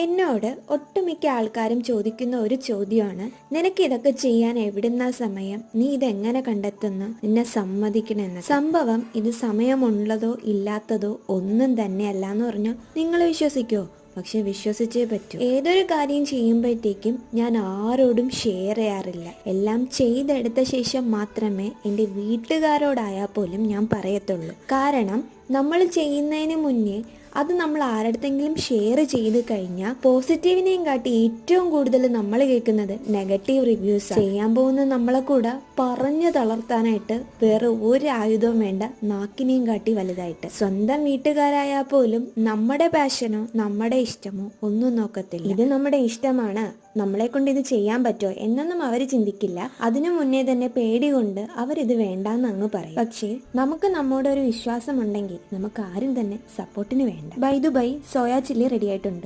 എന്നോട് ഒട്ടുമിക്ക ആൾക്കാരും ചോദിക്കുന്ന ഒരു ചോദ്യമാണ്, നിനക്ക് ഇതൊക്കെ ചെയ്യാൻ എവിടുന്ന സമയം, നീ ഇതെങ്ങനെ കണ്ടെത്തുന്നു, നിന്നെ സമ്മതിക്കണമെന്ന്. സംഭവം ഇത് സമയമുള്ളതോ ഇല്ലാത്തതോ ഒന്നും തന്നെയല്ല എന്ന് പറഞ്ഞു നിങ്ങൾ വിശ്വസിക്കുമോ? പക്ഷെ വിശ്വസിച്ചേ പറ്റൂ. ഏതൊരു കാര്യം ചെയ്യുമ്പോഴത്തേക്കും ഞാൻ ആരോടും ഷെയർ ചെയ്യാറില്ല. എല്ലാം ചെയ്തെടുത്ത ശേഷം മാത്രമേ എൻ്റെ വീട്ടുകാരോടായാൽ പോലും ഞാൻ പറയത്തുള്ളൂ. കാരണം നമ്മൾ ചെയ്യുന്നതിന് മുന്നേ അത് നമ്മൾ ആരുടെങ്കിലും ഷെയർ ചെയ്ത് കഴിഞ്ഞാൽ പോസിറ്റീവിനെയും കാട്ടി ഏറ്റവും കൂടുതൽ നമ്മൾ കേൾക്കുന്നത് നെഗറ്റീവ് റിവ്യൂസ്. ചെയ്യാൻ പോകുന്ന നമ്മളെ കൂടെ പറഞ്ഞു തളർത്താനായിട്ട് വേറെ ഒരു ആയുധവും വേണ്ട, നാക്കിനെയും കാട്ടി വലുതായിട്ട്. സ്വന്തം വീട്ടുകാരായാൽ പോലും നമ്മുടെ പാഷനോ നമ്മുടെ ഇഷ്ടമോ ഒന്നും നോക്കത്തില്ല. ഇത് നമ്മുടെ ഇഷ്ടമാണ്, നമ്മളെ കൊണ്ട് ഇത് ചെയ്യാൻ പറ്റുമോ എന്നൊന്നും അവർ ചിന്തിക്കില്ല. അതിനു മുന്നേ തന്നെ പേടി കൊണ്ട് അവരിത് വേണ്ടാന്ന് അങ്ങ് പറയും. പക്ഷേ നമുക്ക് നമ്മോടൊരു വിശ്വാസം ഉണ്ടെങ്കിൽ നമുക്ക് ആരും തന്നെ സപ്പോർട്ടിന് വേണ്ട. ബൈ സോയാ ചില്ലി റെഡി ആയിട്ടുണ്ട്.